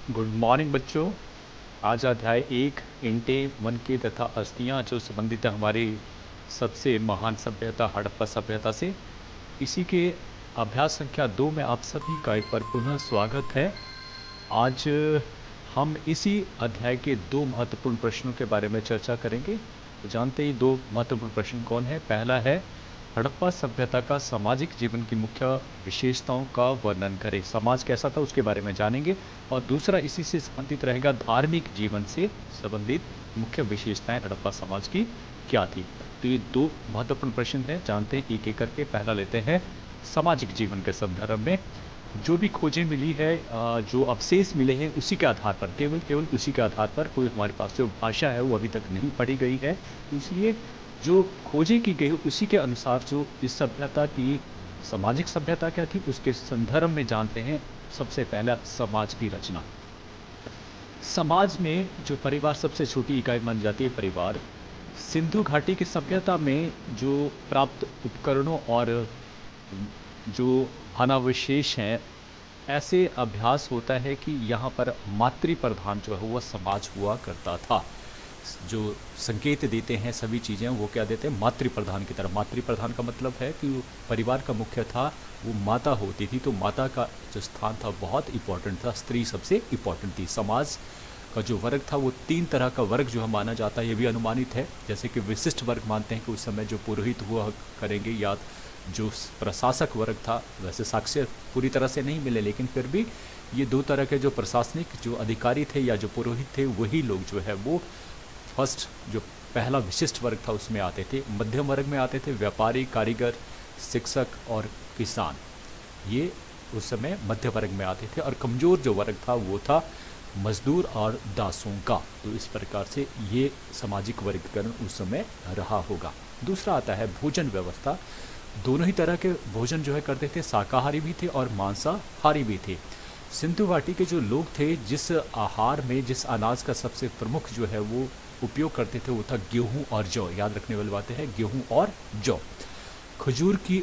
Good morning बच्चों। आज अध्याय 1 ईंटें, मनके तथा अस्थियां जो संबंधित है हमारी सबसे महान सभ्यता हड़प्पा सभ्यता से, इसी के अभ्यास संख्या 2 में आप सभी का एक बार पुनः स्वागत है। आज हम इसी अध्याय के दो महत्वपूर्ण प्रश्नों के बारे में चर्चा करेंगे। तो जानते ही दो महत्वपूर्ण प्रश्न कौन है। पहला है, हड़प्पा सभ्यता का सामाजिक जीवन की मुख्य विशेषताओं का वर्णन करें। समाज कैसा था उसके बारे में जानेंगे। और दूसरा इसी से संबंधित रहेगा, धार्मिक जीवन से संबंधित मुख्य विशेषताएं हड़प्पा समाज की क्या थी। तो ये दो महत्वपूर्ण प्रश्न हैं, जानते हैं एक एक करके। पहला लेते हैं, सामाजिक जीवन के संदर्भ में जो भी खोजें मिली है, जो अवशेष मिले हैं उसी के आधार पर, केवल उसी के आधार पर, कोई हमारे पास जो भाषा है वो अभी तक नहीं पढ़ी गई है, इसलिए जो खोजें की गई उसी के अनुसार जो इस सभ्यता की सामाजिक सभ्यता क्या थी उसके संदर्भ में जानते हैं। सबसे पहला, समाज की रचना। समाज में जो परिवार सबसे छोटी इकाई मानी जाती है, परिवार। सिंधु घाटी की सभ्यता में जो प्राप्त उपकरणों और जो अनावशेष हैं, ऐसे अभ्यास होता है कि यहाँ पर मातृ प्रधान जो है वह समाज हुआ करता था। जो संकेत देते हैं सभी चीज़ें वो क्या देते हैं, मातृ प्रधान की तरफ। मातृ प्रधान का मतलब है कि परिवार का मुख्य था वो माता होती थी, तो माता का जो स्थान था बहुत इंपॉर्टेंट था, स्त्री सबसे इंपॉर्टेंट थी। समाज का जो वर्ग था वो 3 तरह का वर्ग जो माना जाता है, ये भी अनुमानित है। जैसे कि विशिष्ट वर्ग मानते हैं कि उस समय जो पुरोहित हुआ करेंगे, या जो प्रशासक वर्ग था, वैसे साक्ष्य पूरी तरह से नहीं मिले लेकिन फिर भी ये 2 तरह के जो प्रशासनिक जो अधिकारी थे या जो पुरोहित थे, वही लोग जो है वो फर्स्ट जो पहला विशिष्ट वर्ग था उसमें आते थे। मध्यम वर्ग में आते थे व्यापारी, कारीगर, शिक्षक और किसान, ये उस समय मध्य वर्ग में आते थे। और कमज़ोर जो वर्ग था वो था मजदूर और दासों का। तो इस प्रकार से ये सामाजिक वर्गीकरण उस समय रहा होगा। दूसरा आता है भोजन व्यवस्था। दोनों ही तरह के भोजन जो है करते थे, शाकाहारी भी थे और मांसाहारी भी थे। सिंधु घाटी के जो लोग थे, जिस आहार में जिस अनाज का सबसे प्रमुख जो है वो उपयोग करते थे वो था गेहूं और जौ। याद रखने वाली बातें हैं, गेहूं और जौ। खजूर की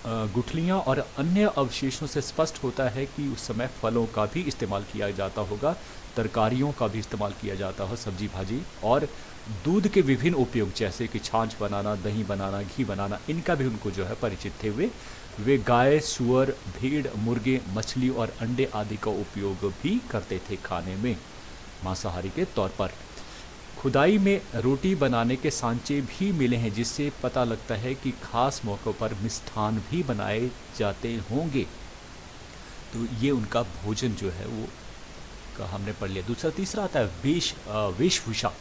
गुठलियाँ और अन्य अवशेषों से स्पष्ट होता है कि उस समय फलों का भी इस्तेमाल किया जाता होगा, तरकारियों का भी इस्तेमाल किया जाता हो, सब्जी भाजी, और दूध के विभिन्न उपयोग जैसे कि छाछ बनाना, दही बनाना, घी बनाना, इनका भी उनको जो है परिचित थे। वे गाय, सुअर, भेड़, मुर्गे, मछली और अंडे आदि का उपयोग भी करते थे खाने में, मांसाहारी के तौर पर। खुदाई में रोटी बनाने के सांचे भी मिले हैं, जिससे पता लगता है कि खास मौक़ों पर मिष्ठान भी बनाए जाते होंगे। तो ये उनका भोजन जो है वो का हमने पढ़ लिया। दूसरा तीसरा आता है वेशभूषा।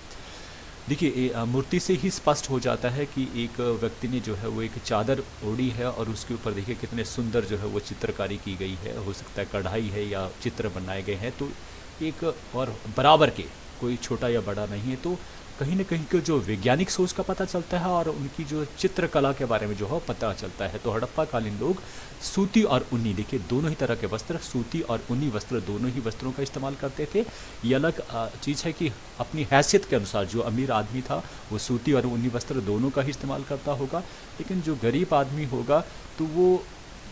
देखिए, मूर्ति से ही स्पष्ट हो जाता है कि एक व्यक्ति ने जो है वो एक चादर ओढ़ी है और उसके ऊपर देखिए कितने सुंदर जो है वो चित्रकारी की गई है। हो सकता है कढ़ाई है या चित्र बनाए गए हैं, तो एक और बराबर के, कोई छोटा या बड़ा नहीं है। तो कहीं ना कहीं को जो वैज्ञानिक सोच का पता चलता है और उनकी जो चित्रकला के बारे में जो है पता चलता है। तो हड़प्पा कालीन लोग सूती और ऊनी, देखिए दोनों ही तरह के वस्त्र, सूती और ऊनी वस्त्र, दोनों ही वस्त्रों का इस्तेमाल करते थे। ये अलग चीज़ है कि अपनी हैसियत के अनुसार जो अमीर आदमी था वो सूती और ऊनी वस्त्र दोनों का ही इस्तेमाल करता होगा, लेकिन जो गरीब आदमी होगा तो वो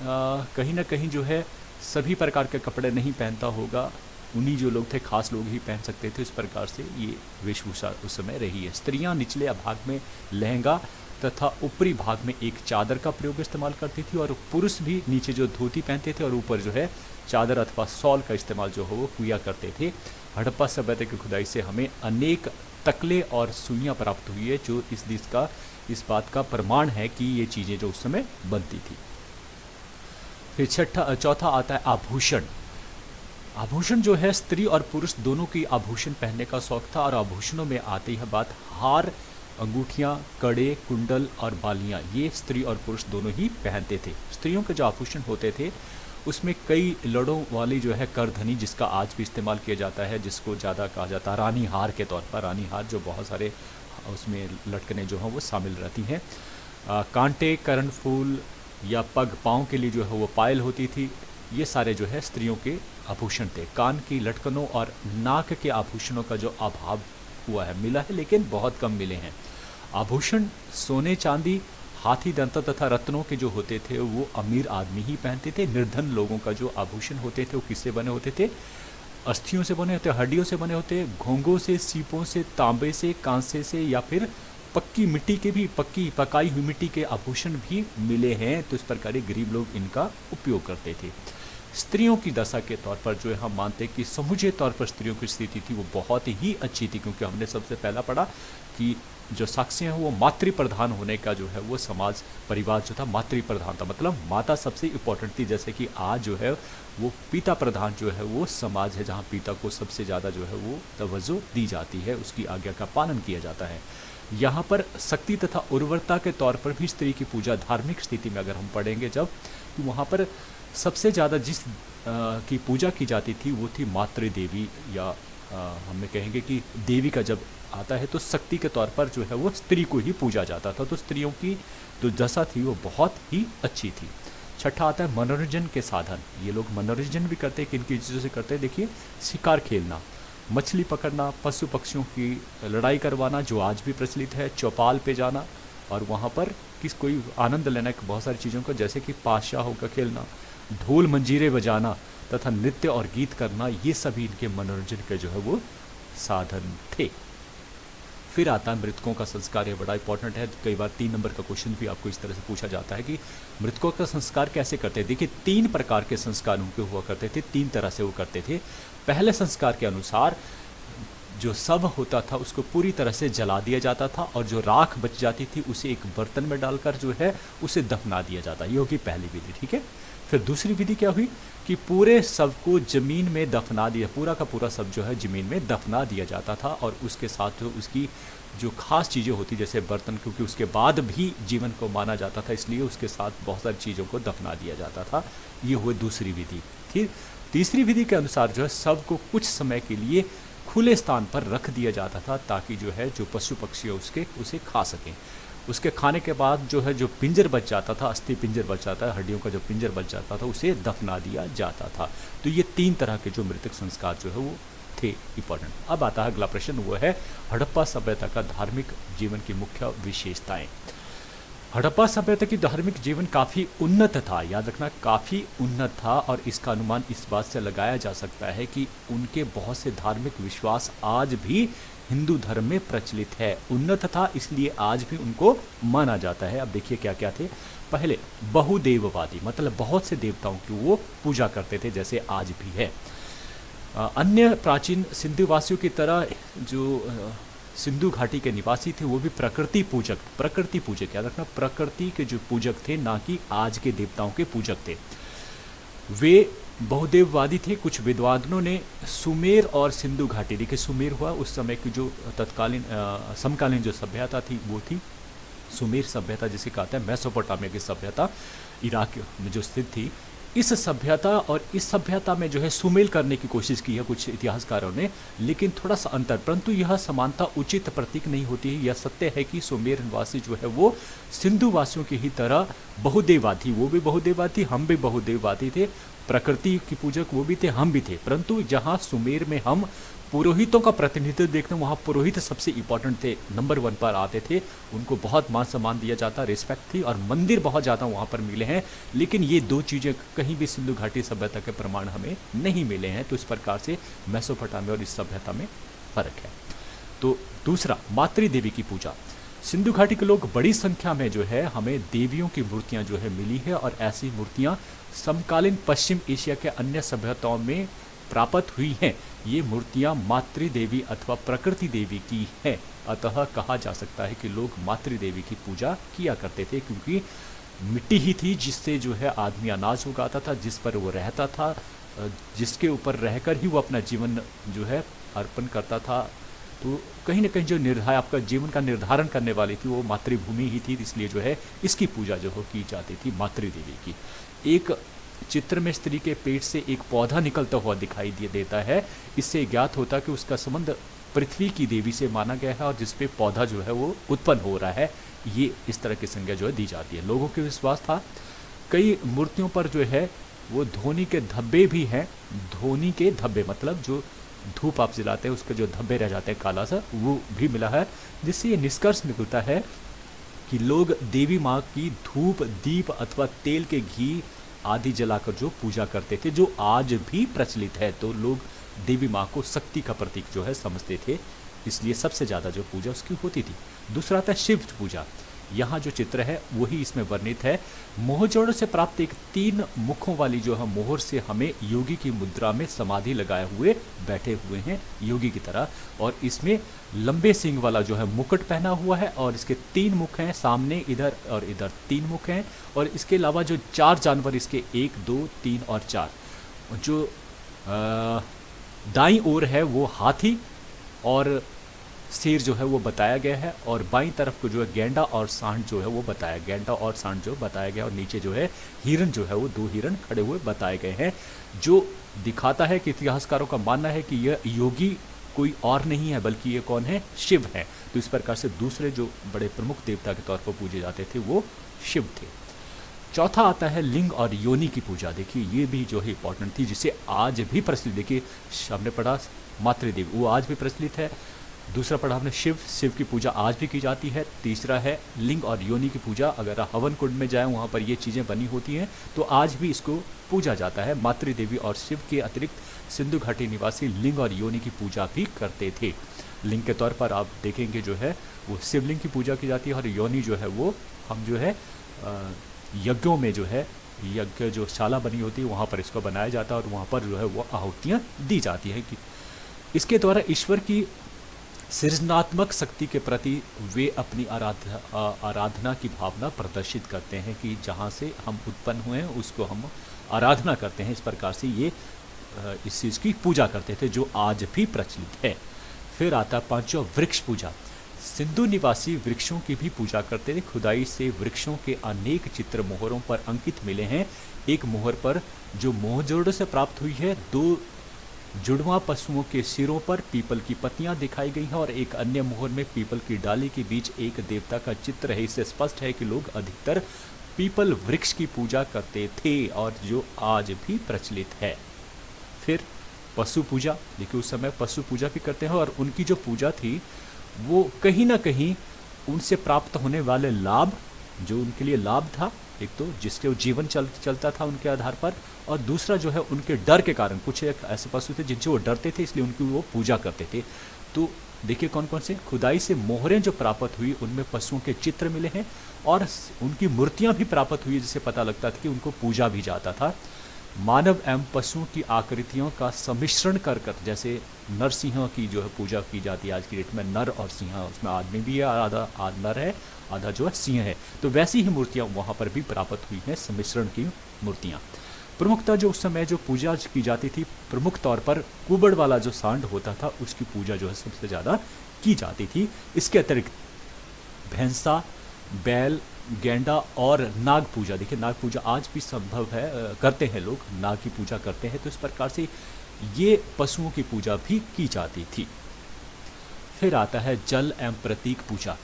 कहीं ना कहीं जो है सभी प्रकार के कपड़े नहीं पहनता होगा। उन्हीं जो लोग थे, खास लोग ही पहन सकते थे। इस प्रकार से ये वेशभूषा उस समय रही है। स्त्रियां निचले भाग में लहंगा तथा ऊपरी भाग में एक चादर का प्रयोग इस्तेमाल करती थी, और पुरुष भी नीचे जो धोती पहनते थे और ऊपर जो है चादर अथवा शॉल का इस्तेमाल जो है वो किया करते थे। हड़प्पा सभ्यता की खुदाई से हमें अनेक तकले और सुइयाँ प्राप्त हुई है, जो इस बात का प्रमाण है कि ये चीज़ें जो उस समय बनती थी। फिर चौथा आता है आभूषण। आभूषण जो है, स्त्री और पुरुष दोनों की आभूषण पहनने का शौक था, और आभूषणों में आती है बात हार, अंगूठियाँ, कड़े, कुंडल और बालियाँ, ये स्त्री और पुरुष दोनों ही पहनते थे। स्त्रियों के जो आभूषण होते थे उसमें कई लड़ों वाली जो है करधनी, जिसका आज भी इस्तेमाल किया जाता है, जिसको ज़्यादा कहा जाता है रानी हार के तौर पर। रानी हार जो बहुत सारे उसमें लटकने जो हैं वो शामिल रहती हैं। कांटे, कर्णफूल या पग पाँव के लिए जो है वो पायल होती थी। ये सारे जो है स्त्रियों के आभूषण थे। कान की लटकनों और नाक के आभूषणों का जो अभाव हुआ है, मिला है लेकिन बहुत कम मिले हैं। आभूषण सोने, चांदी, हाथी दंत तथा रत्नों के जो होते थे वो अमीर आदमी ही पहनते थे। निर्धन लोगों का जो आभूषण होते थे वो किससे बने होते थे, अस्थियों से बने होते, हड्डियों से बने होते, घोंघों से, सीपों से, तांबे से, कांसे से, या फिर पक्की मिट्टी के भी, पक्की पकाई हुई मिट्टी के आभूषण भी मिले हैं। तो इस प्रकार गरीब लोग इनका उपयोग करते थे। स्त्रियों की दशा के तौर पर जो है हम मानते हैं कि समूचे तौर पर स्त्रियों की स्थिति थी वो बहुत ही अच्छी थी, क्योंकि हमने सबसे पहला पढ़ा कि जो साक्ष्य हैं वो मातृ प्रधान होने का जो है वो समाज परिवार जो था मातृ प्रधान था, मतलब माता सबसे इम्पोर्टेंट थी। जैसे कि आज जो है वो पिता प्रधान जो है वो समाज है, जहाँ पिता को सबसे ज़्यादा जो है वो तवज्जो दी जाती है, उसकी आज्ञा का पालन किया जाता है। यहाँ पर शक्ति तथा उर्वरता के तौर पर भी स्त्री की पूजा धार्मिक स्थिति में अगर हम पढ़ेंगे जब, कि वहाँ पर सबसे ज़्यादा जिस की पूजा की जाती थी वो थी मातृ देवी, या हमें कहेंगे कि देवी का जब आता है तो शक्ति के तौर पर जो है वो स्त्री को ही पूजा जाता था। तो स्त्रियों की जो दशा थी वो बहुत ही अच्छी थी। छठा आता है मनोरंजन के साधन। ये लोग मनोरंजन भी करते हैं, किन किन चीज़ों से करते हैं, देखिए शिकार खेलना, मछली पकड़ना, पशु पक्षियों की लड़ाई करवाना जो आज भी प्रचलित है, चौपाल पे जाना और वहाँ पर कोई आनंद लेना बहुत सारी चीज़ों का, जैसे कि पाशाह का खेलना, ढोल मंजीरे बजाना तथा नृत्य और गीत करना, ये सभी इनके मनोरंजन के जो है वो साधन थे। फिर आता है मृतकों का संस्कार। ये बड़ा इंपॉर्टेंट है, कई बार 3 नंबर का क्वेश्चन भी आपको इस तरह से पूछा जाता है कि मृतकों का संस्कार कैसे करते हैं। देखिए 3 प्रकार के संस्कार उनके हुआ करते थे, 3 तरह से वो करते थे। पहले संस्कार के अनुसार जो शव होता था उसको पूरी तरह से जला दिया जाता था और जो राख बच जाती थी उसे एक बर्तन में डालकर जो है उसे दफना दिया जाता। ये होगी पहली विधि, ठीक है। फिर दूसरी विधि क्या हुई कि पूरे शव को ज़मीन में दफना दिया, पूरा का पूरा शव जो है ज़मीन में दफना दिया जाता था और उसके साथ जो उसकी जो खास चीज़ें होती जैसे बर्तन, क्योंकि उसके बाद भी जीवन को माना जाता था इसलिए उसके साथ बहुत सारी चीज़ों को दफना दिया जाता था। ये हुई दूसरी विधि। फिर तीसरी विधि के अनुसार जो है शव को कुछ समय के लिए खुले स्थान पर रख दिया जाता था ताकि जो है जो पशु पक्षी है उसे खा सकें। उसके खाने के बाद जो है जो पिंजर बच जाता था, अस्थि पिंजर बच जाता है, हड्डियों का जो पिंजर बच जाता था उसे दफना दिया जाता था। तो ये 3 तरह के जो मृतक संस्कार जो है वो थे इंपॉर्टेंट। अब आता है अगला प्रश्न, वो है हड़प्पा सभ्यता का धार्मिक जीवन की मुख्य विशेषताएं। हड़प्पा सभ्यता की धार्मिक जीवन काफ़ी उन्नत था, याद रखना काफ़ी उन्नत था, और इसका अनुमान इस बात से लगाया जा सकता है कि उनके बहुत से धार्मिक विश्वास आज भी हिंदू धर्म में प्रचलित है। उन्नत था इसलिए आज भी उनको माना जाता है। अब देखिए क्या क्या थे। पहले बहुदेववादी, मतलब बहुत से देवताओं की वो पूजा करते थे जैसे आज भी है। अन्य प्राचीन सिंधु वासियों की तरह जो सिंधु घाटी के निवासी थे वो भी प्रकृति पूजक याद रखना, प्रकृति के जो पूजक थे, ना कि आज के देवताओं के पूजक थे। वे बहुदेववादी थे। कुछ विद्वानों ने सुमेर और सिंधु घाटी, देखिए सुमेर हुआ उस समय की जो तत्कालीन समकालीन जो सभ्यता थी वो थी सुमेर सभ्यता, जिसे कहते हैं मेसोपोटामिया की सभ्यता, इराक में जो स्थित थी। इस सभ्यता और इस सभ्यता में जो है सुमेल करने की कोशिश की है कुछ इतिहासकारों ने, लेकिन थोड़ा सा अंतर, परंतु यह समानता उचित प्रतीक नहीं होती है। यह सत्य है कि सुमेर निवासी जो है वो सिंधु वासियों की ही तरह बहुदेववादी, वो भी बहुदेववादी, हम भी बहुदेववादी थे, प्रकृति की पूजक वो भी थे, हम भी थे। परंतु जहाँ सुमेर में हम पुरोहितों का प्रतिनिधित्व देखते हैं, वहाँ पुरोहित सबसे इंपॉर्टेंट थे, नंबर 1 पर आते थे, उनको बहुत मान सम्मान दिया जाता, रिस्पेक्ट थी, और मंदिर बहुत ज़्यादा वहाँ पर मिले हैं। लेकिन ये 2 चीज़ें कहीं भी सिंधु घाटी सभ्यता के प्रमाण हमें नहीं मिले हैं। तो इस प्रकार से मेसोपोटामिया और इस सभ्यता में फ़र्क है। तो दूसरा, मातृदेवी की पूजा। सिंधु घाटी के लोग बड़ी संख्या में जो है हमें देवियों की मूर्तियाँ जो है मिली है, और ऐसी मूर्तियाँ समकालीन पश्चिम एशिया के अन्य सभ्यताओं में प्राप्त हुई हैं। ये मूर्तियाँ मातृदेवी अथवा प्रकृति देवी की हैं। अतः कहा जा सकता है कि लोग मातृदेवी की पूजा किया करते थे, क्योंकि मिट्टी ही थी जिससे जो है आदमी अनाज उगाता था, जिस पर वो रहता था, जिसके ऊपर रहकर ही वो अपना जीवन जो है अर्पण करता था। तो कहीं ना कहीं जो आपका जीवन का निर्धारण करने वाली थी वो मातृभूमि ही थी, इसलिए जो है इसकी पूजा जो हो की जाती थी मातृदेवी की। एक चित्र में स्त्री के पेट से एक पौधा निकलता हुआ दिखाई देता है। इससे ज्ञात होता है कि उसका संबंध पृथ्वी की देवी से माना गया है, और जिसपे पौधा जो है वो उत्पन्न हो रहा है। ये इस तरह की संज्ञा जो है दी जाती है। लोगों के विश्वास था। कई मूर्तियों पर जो है वो धोनी के धब्बे भी हैं। धोनी के धब्बे मतलब जो धूप आप जलाते हैं उसके जो धब्बे रह जाते हैं काला सा, वो भी मिला है, जिससे ये निष्कर्ष निकलता है कि लोग देवी माँ की धूप, दीप अथवा तेल के घी आदि जलाकर जो पूजा करते थे, जो आज भी प्रचलित है। तो लोग देवी माँ को शक्ति का प्रतीक जो है समझते थे, इसलिए सबसे ज़्यादा जो पूजा उसकी होती थी। दूसरा आता है शिव पूजा। यहाँ जो चित्र है वही इसमें वर्णित है। मोहजोड़ों से प्राप्त एक 3 मुखों वाली जो है मोहर से हमें योगी की मुद्रा में समाधि लगाए हुए बैठे हुए हैं योगी की तरह, और इसमें लंबे सींग वाला जो है मुकुट पहना हुआ है, और इसके 3 मुख हैं, सामने इधर और इधर 3 मुख हैं, और इसके अलावा जो 4 जानवर इसके 1 2 3 और 4, जो दाईं ओर है वो हाथी और शेर जो है वो बताया गया है, और बाईं तरफ को जो है गेंडा और सांड जो है वो बताया, गेंडा और सांड जो बताया गया, और नीचे जो है हिरन जो है वो 2 हिरन खड़े हुए बताए गए हैं, जो दिखाता है कि इतिहासकारों का मानना है कि यह योगी कोई और नहीं है बल्कि ये कौन है, शिव है। तो इस प्रकार से दूसरे जो बड़े प्रमुख देवता के तौर पर पूजे जाते थे वो शिव थे। चौथा आता है लिंग और योनि की पूजा। देखिए ये भी जो है इंपॉर्टेंट थी, जिसे आज भी प्रचलित, देखिए हमने पढ़ा मातृदेव, वो आज भी प्रचलित है। दूसरा पढ़ा हमने शिव, शिव की पूजा आज भी की जाती है। तीसरा है लिंग और योनि की पूजा, अगर हवन कुंड में जाएं वहाँ पर ये चीज़ें बनी होती हैं तो आज भी इसको पूजा जाता है। मातृदेवी और शिव के अतिरिक्त सिंधु घाटी निवासी लिंग और योनि की पूजा भी करते थे। लिंग के तौर पर आप देखेंगे जो है वो शिवलिंग की पूजा की जाती है, और योनि जो है वो हम जो है यज्ञों में जो है यज्ञ जो शाला बनी होती है वहाँ पर इसको बनाया जाता है, और वहाँ पर जो है वो आहुतियाँ दी जाती हैं कि इसके द्वारा ईश्वर की सृजनात्मक शक्ति के प्रति वे अपनी आराधना की भावना प्रदर्शित करते हैं कि जहाँ से हम उत्पन्न हुए हैं उसको हम आराधना करते हैं। इस प्रकार से ये इस चीज़ की पूजा करते थे, जो आज भी प्रचलित है। फिर आता है 5वां वृक्ष पूजा। सिंधु निवासी वृक्षों की भी पूजा करते थे। खुदाई से वृक्षों के अनेक चित्र मोहरों पर अंकित मिले हैं। एक मोहर पर जो मोहजोड़ से प्राप्त हुई है, 2 जुड़वा पशुओं के सिरों पर पीपल की पत्तियां दिखाई गई हैं, और एक अन्य मोहर में पीपल की डाली के बीच एक देवता का चित्र है। इससे स्पष्ट है कि लोग अधिकतर पीपल वृक्ष की पूजा करते थे, और जो आज भी प्रचलित है। फिर पशु पूजा, देखिए उस समय पशु पूजा भी करते हैं, और उनकी जो पूजा थी वो कहीं ना कहीं उनसे प्राप्त होने वाले लाभ, जो उनके लिए लाभ था, एक तो जिसके जीवन चलता था उनके आधार पर, और दूसरा जो है उनके डर के कारण, कुछ एक ऐसे पशु थे जिनसे वो डरते थे इसलिए उनकी वो पूजा करते थे। तो देखिए कौन कौन से खुदाई से मोहरें जो प्राप्त हुई उनमें पशुओं के चित्र मिले हैं, और उनकी मूर्तियां भी प्राप्त हुई, जिससे पता लगता था कि उनको पूजा भी जाता था। मानव एवं पशुओं की आकृतियों का सम्मिश्रण कर कर, जैसे नरसिंह की जो है पूजा की जाती है आज की डेट में, नर और सिंह, उसमें आदमी भी है, आधा नर है, आधा जो है सिंह है, तो वैसी ही मूर्तियाँ वहाँ पर भी प्राप्त हुई हैं, सम्मिश्रण की मूर्तियाँ। प्रमुखता जो उस समय जो पूजा की जाती थी, प्रमुख तौर पर कुबड़ वाला जो सांड होता था उसकी पूजा जो है सबसे ज़्यादा की जाती थी। इसके अतिरिक्त भैंसा, बैल, गेंडा और नाग पूजा, देखिए नाग पूजा आज भी संभव है, करते हैं लोग, नाग की पूजा करते हैं। तो इस प्रकार से ये पशुओं की पूजा भी की जाती थी। फिर आता है जल एवं प्रतीक पूजा।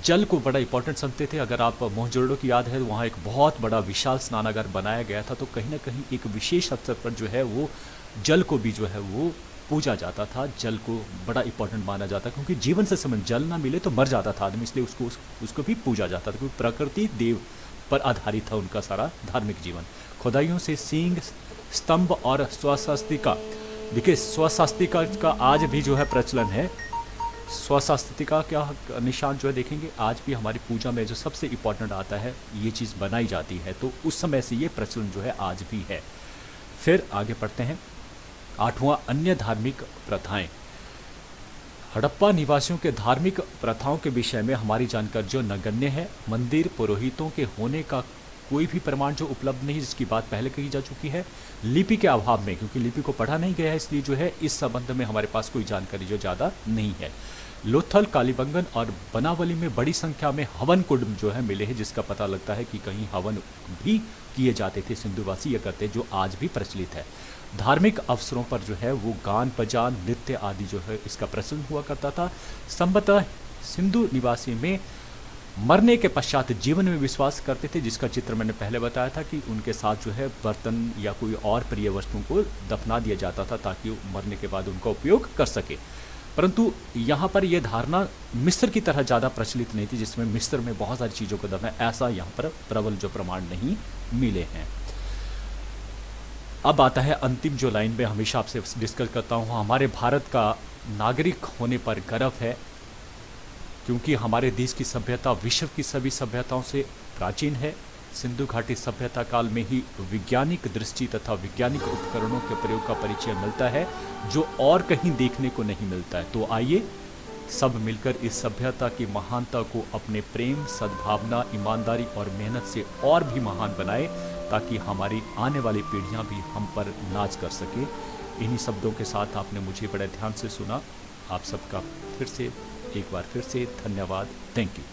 जल को बड़ा इंपॉर्टेंट समझते थे। अगर आप मोहनजोदड़ो की याद है तो वहाँ एक बहुत बड़ा विशाल स्नानागार बनाया गया था, तो कहीं ना कहीं एक विशेष अवसर पर जो है वो जल को भी जो है वो पूजा जाता था। जल को बड़ा इंपॉर्टेंट माना जाता, क्योंकि जीवन से संबंध, जल ना मिले तो मर जाता था आदमी, इसलिए उसको भी पूजा जाता था, क्योंकि प्रकृति देव पर आधारित था उनका सारा धार्मिक जीवन। खुदाइयों से सींग, स्तंभ और स्वशास्त्रिका, देखिए स्वशास्त्रिका का आज भी जो है प्रचलन है। स्वशास्त्रिका का निशान जो है देखेंगे आज भी हमारी पूजा में जो सबसे इम्पोर्टेंट आता है, ये चीज़ बनाई जाती है, तो उस समय से ये प्रचलन जो है आज भी है। फिर आगे पढ़ते हैं 8वां अन्य धार्मिक प्रथाएं। हड़प्पा निवासियों के धार्मिक प्रथाओं के विषय में हमारी जानकारी जो नगण्य है। मंदिर पुरोहितों के होने का कोई भी प्रमाण जो उपलब्ध नहीं, जिसकी बात पहले कही जा चुकी है। लिपि के अभाव में, क्योंकि लिपि को पढ़ा नहीं गया है, इसलिए जो है इस संबंध में हमारे पास कोई जानकारी जो ज़्यादा नहीं है। लोथल, कालीबंगन और बनावली में बड़ी संख्या में हवन कुंड जो है मिले हैं, जिसका पता लगता है कि कहीं हवन भी किए जाते थे, सिंधुवासी ये करते, जो आज भी प्रचलित है। धार्मिक अवसरों पर जो है वो गान बजान, नृत्य आदि जो है इसका प्रचलन हुआ करता था। संभवतः सिंधु निवासी में मरने के पश्चात जीवन में विश्वास करते थे, जिसका चित्र मैंने पहले बताया था कि उनके साथ जो है बर्तन या कोई और प्रिय वस्तुओं को दफना दिया जाता था ताकि मरने के बाद उनका उपयोग कर सके। परंतु यहाँ पर यह धारणा मिस्र की तरह ज़्यादा प्रचलित नहीं थी, जिसमें मिस्र में बहुत सारी चीज़ों को दफना, ऐसा यहाँ पर प्रबल जो प्रमाण नहीं मिले हैं। अब आता है अंतिम जो लाइन में हमेशा आपसे डिस्कस करता हूँ, हमारे भारत का नागरिक होने पर गर्व है, क्योंकि हमारे देश की सभ्यता विश्व की सभी सभ्यताओं से प्राचीन है। सिंधु घाटी सभ्यता काल में ही वैज्ञानिक दृष्टि तथा वैज्ञानिक उपकरणों के प्रयोग का परिचय मिलता है, जो और कहीं देखने को नहीं मिलता है। तो आइए सब मिलकर इस सभ्यता की महानता को अपने प्रेम, सद्भावना, ईमानदारी और मेहनत से और भी महान बनाए, ताकि हमारी आने वाली पीढ़ियां भी हम पर नाज कर सके। इन्हीं शब्दों के साथ आपने मुझे बड़े ध्यान से सुना। आप सबका फिर से एक बार फिर से धन्यवाद। Thank you.